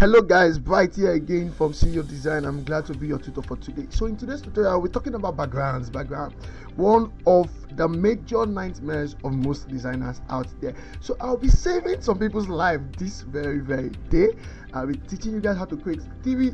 Hello guys, Bright here again from CEO Design. I'm glad to be your tutor for today. So in today's tutorial, we're talking about background, one of the major nightmares of most designers out there. So I'll be saving some people's life this very day. I'll be teaching you guys how to create three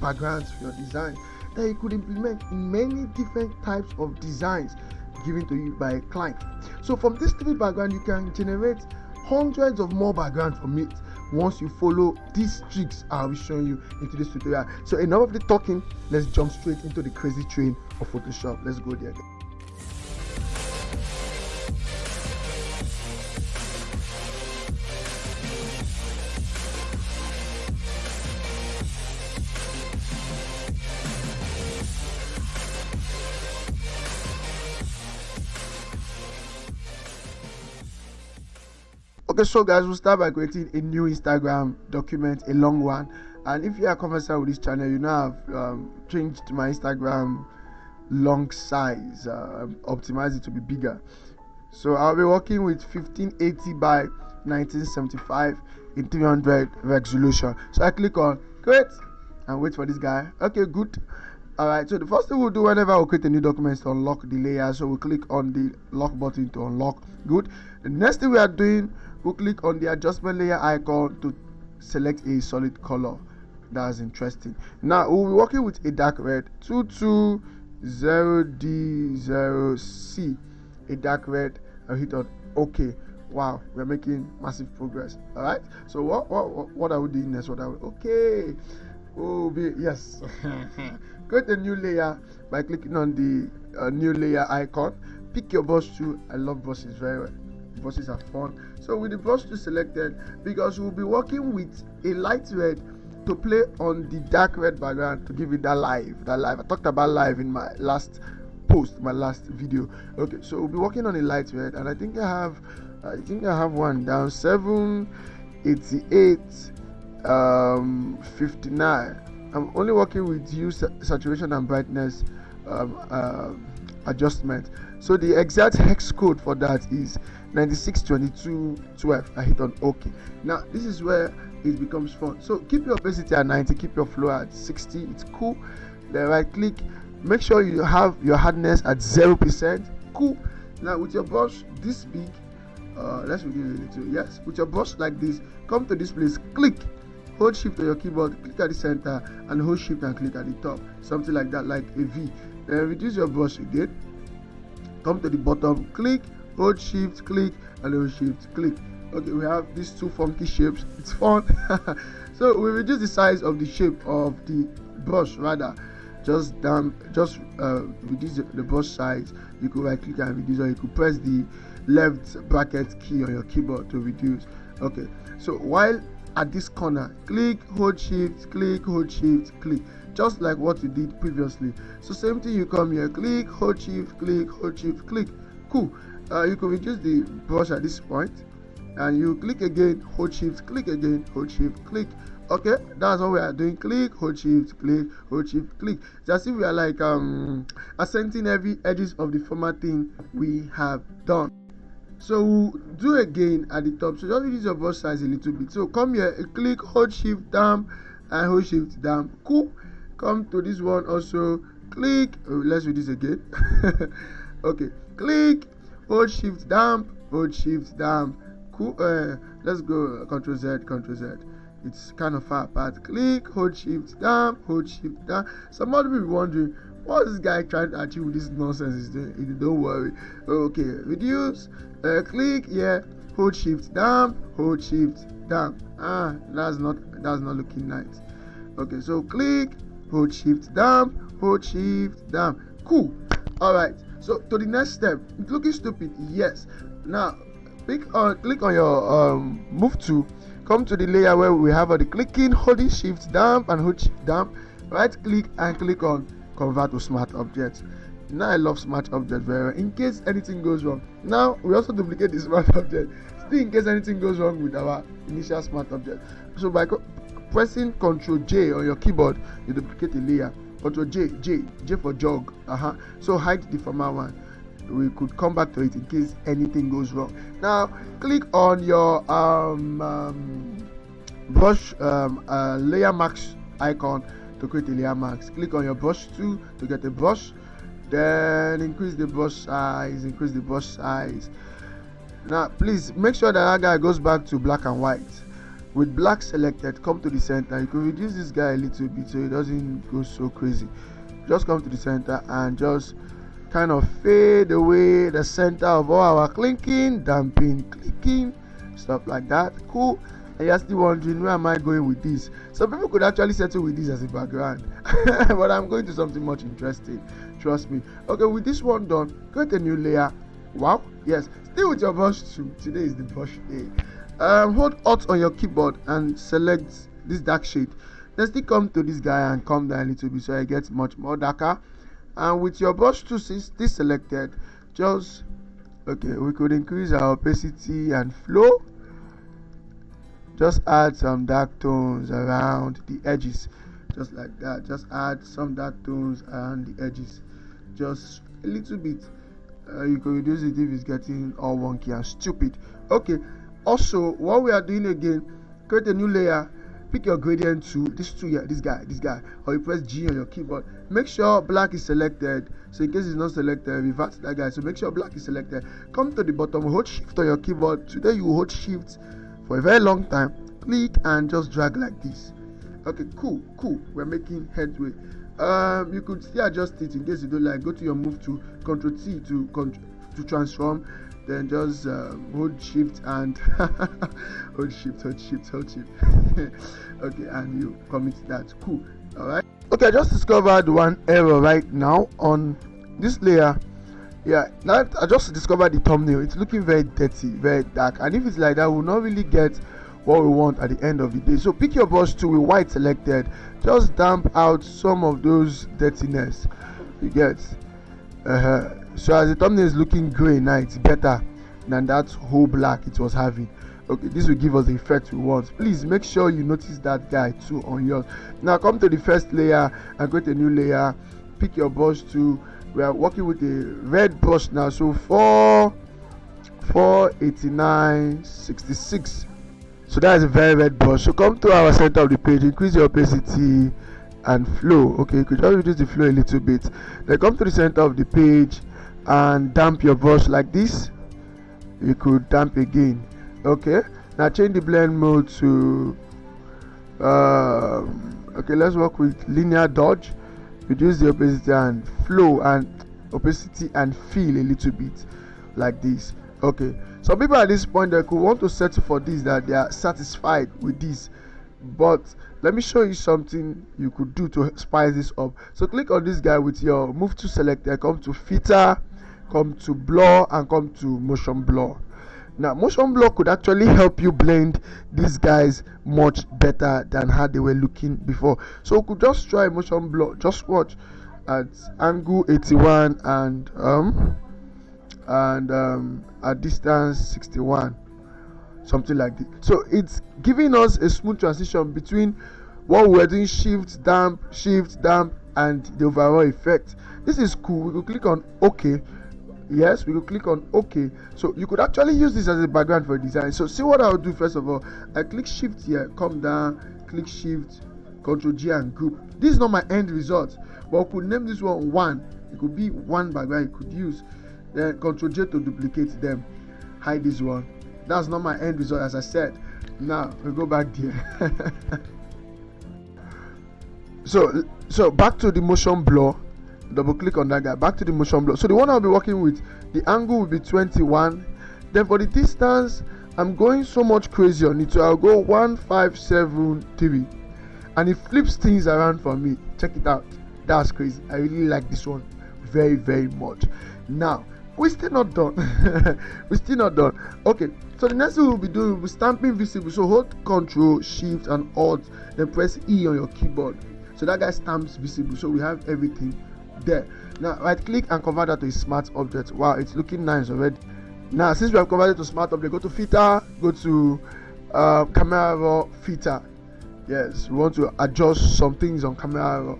backgrounds for your design that you could implement in many different types of designs given to you by a client. So from this three background, you can generate hundreds of more backgrounds from it once you follow these tricks I'll be showing you into this tutorial. So enough of the talking, let's jump straight into the crazy train of Photoshop. Let's go there. Okay, so guys, we'll start by creating a new Instagram document, a long one. And if you are conversant with this channel, you know I've changed my Instagram long size, optimized it to be bigger. So I'll be working with 1580 by 1975 in 300 resolution. So I click on create and wait for this guy. Okay, good. Alright, so the first thing we'll do whenever we create a new document is to unlock the layer. So we'll click on the lock button to unlock. Good. The next thing we are doing, we'll click on the adjustment layer icon to select a solid color. That's interesting. Now we'll be working with a dark red 220D0C, a dark red. I'll hit on OK. Wow, we're making massive progress. All right, so what are we doing next? Okay, yes. Create a new layer by clicking on the new layer icon. Pick your brush tool. I love brushes very well. Brushes are fun. So with the brush tool selected, because we'll be working with a light red to play on the dark red background to give it that life. I talked about live in my last post, my last video. Okay, so we'll be working on a light red, and I think I have one down 788 59. I'm only working with hue, saturation and brightness adjustment. So the exact hex code for that is 962212. I hit on OK. Now this is where it becomes fun. So keep your opacity at 90, keep your flow at 60. It's cool. Then right click, make sure you have your hardness at 0%. Cool. Now with your brush this big, let's reduce it a little. Yes, with your brush like this, come to this place, click, hold shift on your keyboard, click at the center and hold shift and click at the top, something like that, like a V. Then reduce your brush again, come to the bottom, click, hold shift, click, and hold shift, click. Okay, we have these two funky shapes. It's fun. So we reduce the size of the shape of the brush, rather just reduce the brush size. You could right click and reduce, or you could press the left bracket key on your keyboard to reduce. Okay, so while at this corner, click, hold shift, click, hold shift, click, just like what you did previously. So same thing, you come here, click, hold shift, click, hold shift, click. Cool. You can reduce the brush at this point, and you click again, hold shift, click again, hold shift, click. Okay, that's what we are doing. Click, hold shift, click, hold shift, click. It's as if we are like accenting every edges of the formatting we have done. So we'll do again at the top. So just reduce your brush size a little bit. So come here, click, hold shift down and hold shift down. Cool. Come to this one also, click, let's reduce again. Okay, click, hold shift down, hold shift down. Cool. Let's go Ctrl Z, Ctrl Z. It's kind of far apart. Click, hold shift down, hold shift down. Somebody will be wondering, what is this guy trying to achieve with this nonsense is doing? Don't worry. Okay, reduce, click, yeah, hold shift down, hold shift down. That's not looking nice. Okay, so click, hold shift down, hold shift down. Cool. All right, so to the next step. It's looking stupid, yes. Now click on your move tool, come to the layer where we have the clicking, holding shift down and hold shift down, right click and click on convert to smart object. Now I love smart object very well, in case anything goes wrong. Now we also duplicate the smart object still in case anything goes wrong with our initial smart object. So by pressing Ctrl J on your keyboard, you duplicate the layer. Ctrl J for jog. So hide the former one. We could come back to it in case anything goes wrong. Now click on your brush layer mask icon to create a layer mask. Click on your brush tool to get a brush, then increase the brush size. Now please make sure that guy goes back to black and white. With black selected, come to the center. You can reduce this guy a little bit so it doesn't go so crazy. Just come to the center and just kind of fade away the center of all our clinking, damping, clicking, stuff like that. Cool. And you're still wondering, where am I going with this? Some people could actually settle with this as a background, but I'm going to something much interesting, trust me. Okay, with this one done, create a new layer. Wow, yes, still with your brush tool. Today is the brush day. Hold Alt on your keyboard and select this dark shade. Then still come to this guy and come down a little bit so it gets much more darker. And with your brush tool still selected, just okay, we could increase our opacity and flow. Just add some dark tones around the edges, just like that. Just add some dark tones around the edges, just a little bit. You can reduce it if it's getting all wonky and stupid. Okay, also what we are doing again, create a new layer, pick your gradient tool, this tool here, this guy, or you press G on your keyboard. Make sure black is selected, so in case it's not selected, revert that guy. So make sure black is selected. Come to the bottom, hold shift on your keyboard. Today you hold shift for a very long time, click and just drag like this. Okay, cool, we're making headway. You could still adjust it in case you don't like. Go to your move to Ctrl T to transform, then just hold shift and hold shift okay, and you commit that. Cool. All right. Okay, I just discovered one error right now on this layer. Yeah, now I just discovered the thumbnail. It's looking very dirty, very dark, and if it's like that, we'll not really get what we want at the end of the day. So pick your brush tool with white selected, just damp out some of those dirtiness, you get. So as the thumbnail is looking gray now, it's better than that whole black it was having. Okay, this will give us the effect we want. Please make sure you notice that guy too on yours. Now come to the first layer and create a new layer. Pick your brush tool. We are working with a red brush now, so 48966. So that is a very red brush. So come to our center of the page, increase your opacity and flow. Okay, you could just reduce the flow a little bit. Then come to the center of the page and damp your brush like this. You could damp again. Okay, now change the blend mode to okay, let's work with linear dodge. Reduce the opacity and flow and opacity and feel a little bit like this. Okay, some people at this point they could want to settle for this, that they are satisfied with this, but let me show you something you could do to spice this up. So click on this guy with your move to selector, come to filter, come to blur, and come to motion blur. Now motion blur could actually help you blend these guys much better than how they were looking before. So we could just try motion blur. Just watch at angle 81 and at distance 61, something like this. So it's giving us a smooth transition between what we're doing, shift damp, and the overall effect. This is cool. We could click on OK. Yes, we could click on OK. So you could actually use this as a background for design. So see what I'll do. First of all, I click shift here, come down, click shift, Ctrl G and group. This is not my end result, but we could name this one 1. It could be one background you could use. Then Ctrl J to duplicate them, hide this one. That's not my end result, as I said. Now we go back there. so back to the motion blur. Double click on that guy, back to the motion blur. So the one I'll be working with, the angle will be 21. Then for the distance, I'm going so much crazy on it, so I'll go 1573, and it flips things around for me. Check it out, that's crazy. I really like this one very, very much. Now we're still not done. Okay, so the next thing we'll be doing will be stamping visible. So hold Ctrl Shift and Alt, then press E on your keyboard, so that guy stamps visible. So we have everything there. Now right click and convert that to a smart object. Wow, it's looking nice already. Now since we have converted to smart object, go to filter, go to camera raw filter. Yes, we want to adjust some things on camera raw,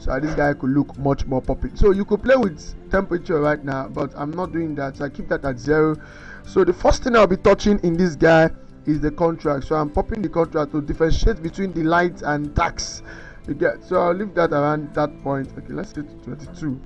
so this guy could look much more popping. So you could play with temperature right now, but I'm not doing that, so I keep that at 0. So the first thing I'll be touching in this guy is the contrast. So I'm popping the contrast to differentiate between the light and darks. You get, so I'll leave that around that point. Okay, let's get to 22.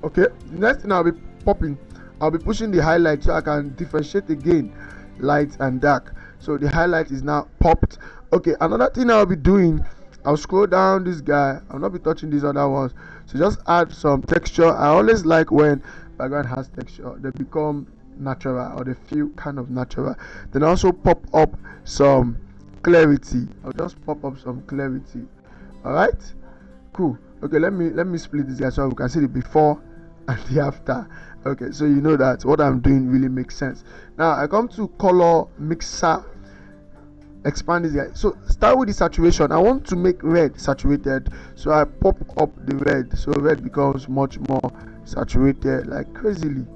Okay, the next thing I'll be popping, I'll be pushing the highlight so I can differentiate again light and dark. So the highlight is now popped. Okay, another thing I'll be doing, I'll scroll down this guy. I'll not be touching these other ones. So just add some texture. I always like when background has texture, they become natural, or they feel kind of natural. Then also pop up some clarity. I'll just pop up some clarity. All right, cool. Okay, let me split this guy so we can see the before and the after. Okay, so you know that what I'm doing really makes sense. Now I come to color mixer, expand this guy. So start with the saturation. I want to make red saturated, so I pop up the red, so red becomes much more saturated, like crazily.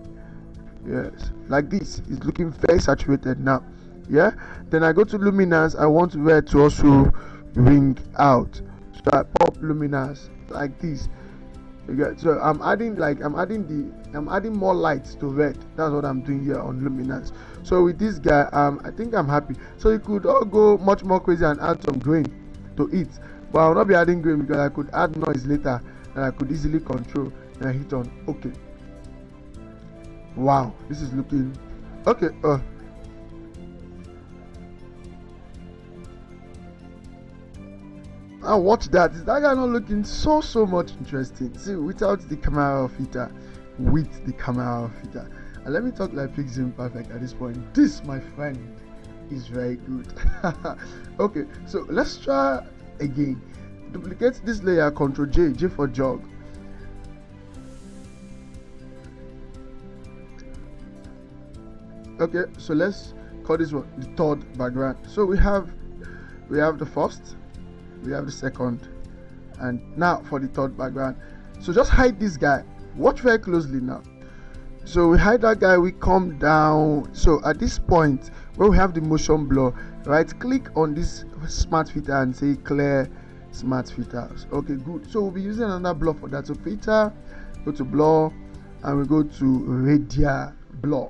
Yes, like this. It's looking very saturated now. Yeah, then I go to luminance. I want red to also ring out, so I pop luminance like this. Okay, so I'm adding more lights to red. That's what I'm doing here on luminance. So with this guy, I think I'm happy. So you could all go much more crazy and add some grain to it, but I'll not be adding grain because I could add noise later and I could easily control. And I hit on okay. Wow, this is looking okay. Now watch that. Is that guy not looking so much interesting? See, without the camera filter, with the camera filter. And let me talk like Pixel Perfect at this point. This, my friend, is very good. Okay, so let's try again. Duplicate this layer, Ctrl J, J for jog. Okay, so let's call this one the third background. So we have the first, we have the second, and now for the third background. So just hide this guy. Watch very closely now. So we hide that guy, we come down. So at this point where we have the motion blur, right click on this smart filter and say clear smart filters. Okay, good. So we'll be using another blur for that. So filter, go to blur, and we go to radial blur.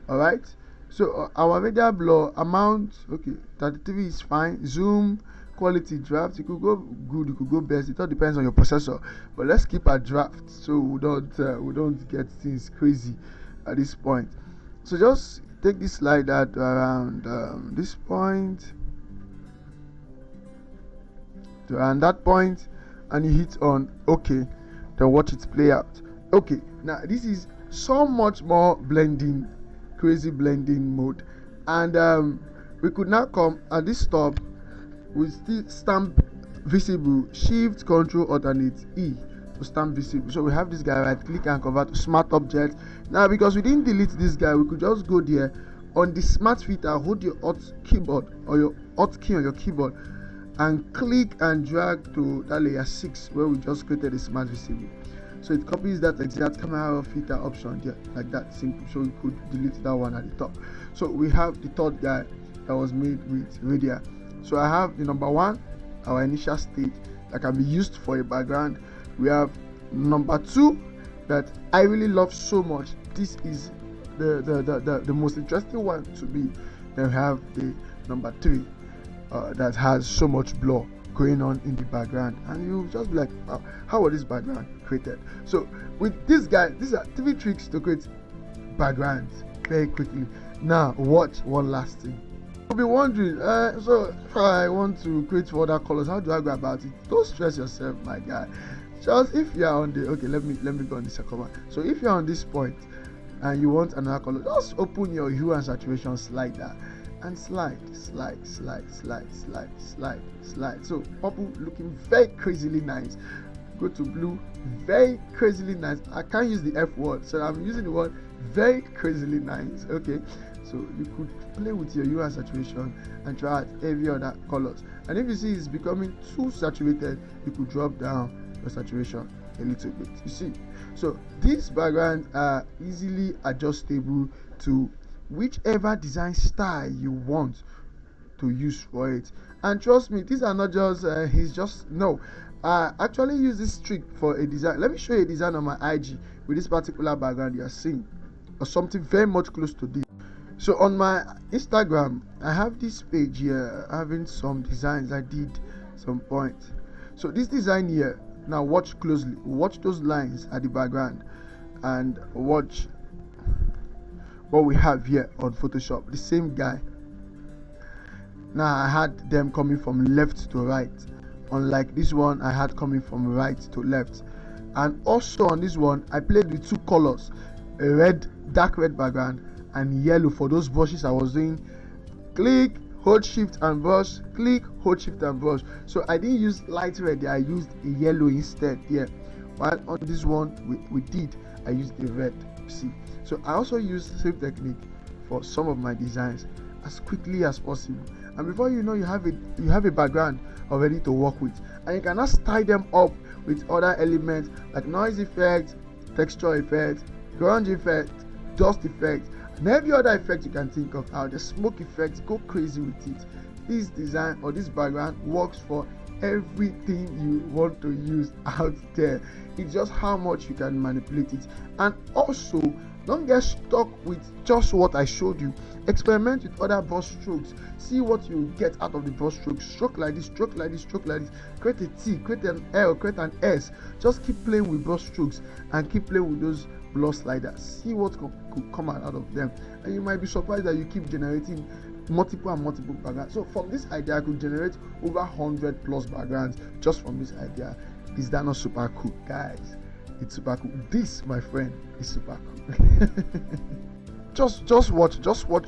All right, so our radial blur amount, okay, 33 is fine. Zoom, quality, draft, you could go good, you could go best, it all depends on your processor, but let's keep a draft so we don't get things crazy at this point. So just take this slider to around this point to around that point, and you hit on okay, then watch it play out. Okay, now this is so much more blending, crazy blending mode, and we could now come at this stop. We still stamp visible, shift control alternate E to stamp visible. So we have this guy, right click and convert to smart object. Now because we didn't delete this guy, we could just go there on the smart filter, hold your Alt keyboard or your Alt key on your keyboard and click and drag to that layer 6 where we just created the smart visible. So it copies that exact camera filter option there, like that, simple. So you could delete that one at the top. So we have the third guy that was made with Radial. So I have the number one, our initial state that can be used for a background. We have number two that I really love so much. This is the most interesting one to me. Then we have the number three that has so much blur going on in the background, and you just be like, wow, how was this background created? So with this guy, these are 3 tricks to create backgrounds very quickly. Now watch one last thing. You'll be wondering, so if I want to create for other colors, how do I go about it? Don't stress yourself, my guy. Just if you are on the let me go on the second one. So if you're on this point and you want another color, just open your hue and saturation slider and slide. So purple looking very crazily nice. Go to blue, very crazily nice. I can't use the F word, so I'm using the word very crazily nice. Okay, so you could play with your hue and saturation and try out every other colors. And if you see it's becoming too saturated, you could drop down your saturation a little bit. You see, so these backgrounds are easily adjustable to whichever design style you want to use for it. And trust me, these are not just I actually use this trick for a design. Let me show you a design on my IG with this particular background you are seeing, or something very much close to this. So on my Instagram, I have this page here having some designs I did some point. So this design here, now watch closely, watch those lines at the background and watch what we have here on Photoshop. The same guy. Now I had them coming from left to right, unlike this one I had coming from right to left. And also on this one I played with two colors, a red, dark red background and yellow for those brushes I was doing. Click, hold shift and brush, click, hold shift and brush. So I didn't use light red, I used a yellow instead here. While on this one I used a red. See, so I also used the same technique for some of my designs as quickly as possible. And before you know, you have a background already to work with, and you can now tie them up with other elements like noise effect, texture effect, grunge effect, dust effect, and every other effect you can think of. The smoke effect, go crazy with it. This design or this background works for everything you want to use out there. It's just how much you can manipulate it. And also, don't get stuck with just what I showed you. Experiment with other brush strokes. See what you get out of the brush stroke. Stroke like this, stroke like this, stroke like this. Create a T, create an L, create an S. Just keep playing with brush strokes and keep playing with those blur sliders. See what could come out of them. And you might be surprised that you keep generating multiple backgrounds. So from this idea I could generate over 100 plus backgrounds just from this idea. Is that not super cool, guys? It's super cool. This, my friend, is super cool. just watch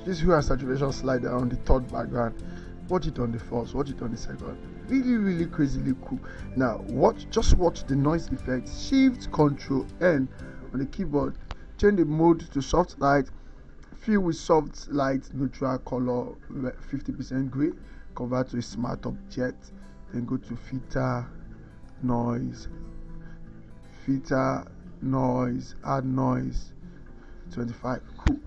this hue and saturation slider on the third background. Watch it on the first, watch it on the second. Really crazily cool. Now just watch the noise effect. Shift Control N on the keyboard, change the mode to soft light, fill with soft light, neutral color 50% gray, convert to a smart object, then go to filter noise, add noise 25. Cool.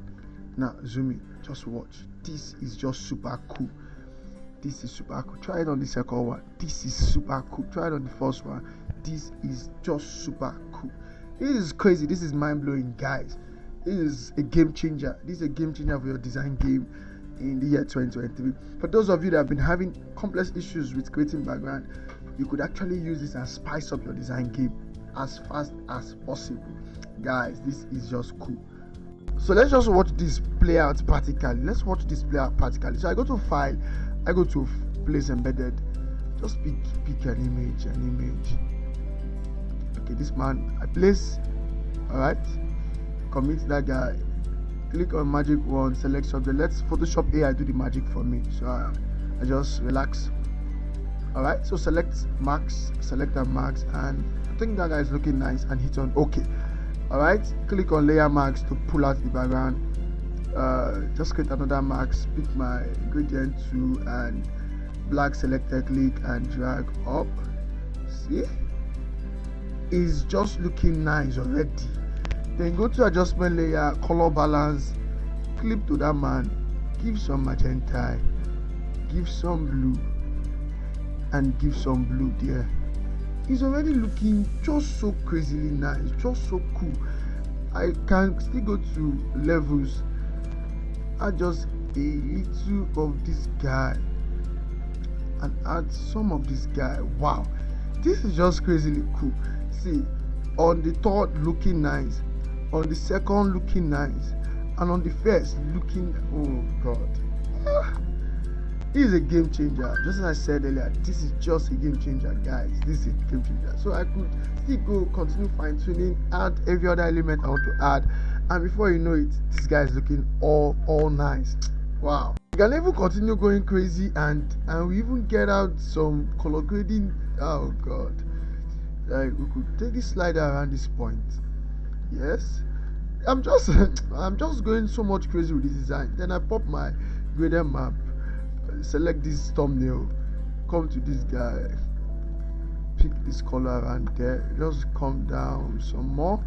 Now zoom in, just watch. This is just super cool. This is super cool. Try it on the second one. This is super cool. Try it on the first one. This is just super cool. This is crazy. This is mind-blowing, guys. This is a game changer. This is a game changer for your design game in the year 2023. For those of you that have been having complex issues with creating background, you could actually use this and spice up your design game as fast as possible. Guys, this is just cool. So let's just watch this play out practically. So I go to File, I go to Place Embedded. Just pick an image. Okay, this man I place. Alright, commit that guy, click on magic wand, select subject. Let's Photoshop AI do the magic for me. So I just relax. Alright, so select max, and I think that guy is looking nice, and hit on OK. Alright, click on layer max to pull out the background. Just create another max, pick my gradient tool and black selected, click and drag up. See, it's just looking nice already. Then go to adjustment layer, color balance, clip to that man, give some magenta, give some blue, and give some blue there. It's already looking just so crazily nice, just so cool. I can still go to levels, add just a little of this guy and add some of this guy. Wow, this is just crazily cool. See, on the third looking nice, on the second looking nice, and on the first looking, oh god. This is a game changer. Just as I said earlier, this is just a game changer, guys. This is a game changer. So I could still continue fine tuning, add every other element I want to add, and before you know it, this guy is looking all nice. Wow. We can even continue going crazy, and we even get out some color grading. Oh god. Like, we could take this slider around this point. Yes. I'm just going so much crazy with this design. Then I pop my gradient map, select this thumbnail, come to this guy, pick this color around there, just come down some more,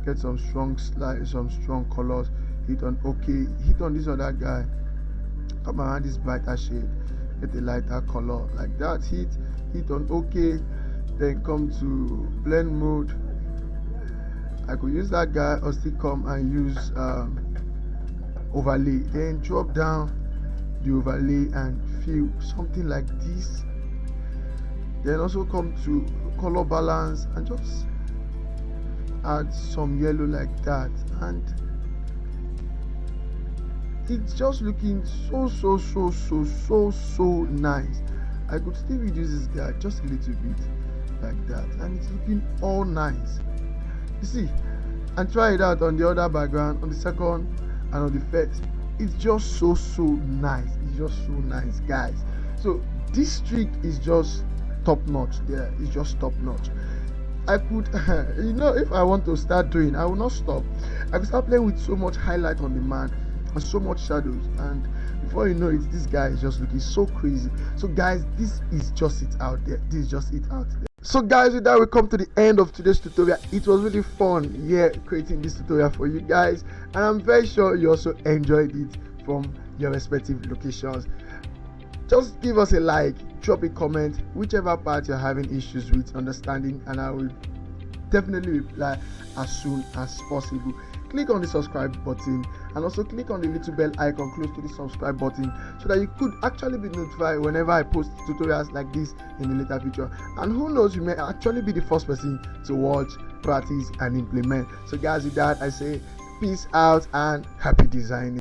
get some strong slides, some strong colors, hit on OK, hit on this other guy, come around this brighter shade, get a lighter color like that, hit on OK, then come to blend mode. I could use that guy or still come and use overlay, then drop down the overlay and fill something like this. Then also come to color balance and just add some yellow like that, and it's just looking so nice. I could still reduce this guy just a little bit like that, and it's looking all nice. You see, and try it out on the other background, on the second and on the first. It's just so nice. It's just so nice, guys. So this trick is just top notch. There, it's just top notch. I could if I want to start doing, I will not stop. I could start playing with so much highlight on the man and so much shadows, and before you know it, this guy is just looking so crazy. So guys, this is just it out there. This is just it out there. So guys, with that we come to the end of today's tutorial. It was really fun creating this tutorial for you guys, and I'm very sure you also enjoyed it from your respective locations. Just give us a like, drop a comment, whichever part you're having issues with understanding, and I will definitely reply as soon as possible. Click on the subscribe button and also click on the little bell icon close to the subscribe button so that you could actually be notified whenever I post tutorials like this in the later future. And who knows, you may actually be the first person to watch, practice and implement. So guys, with that I say peace out and happy designing.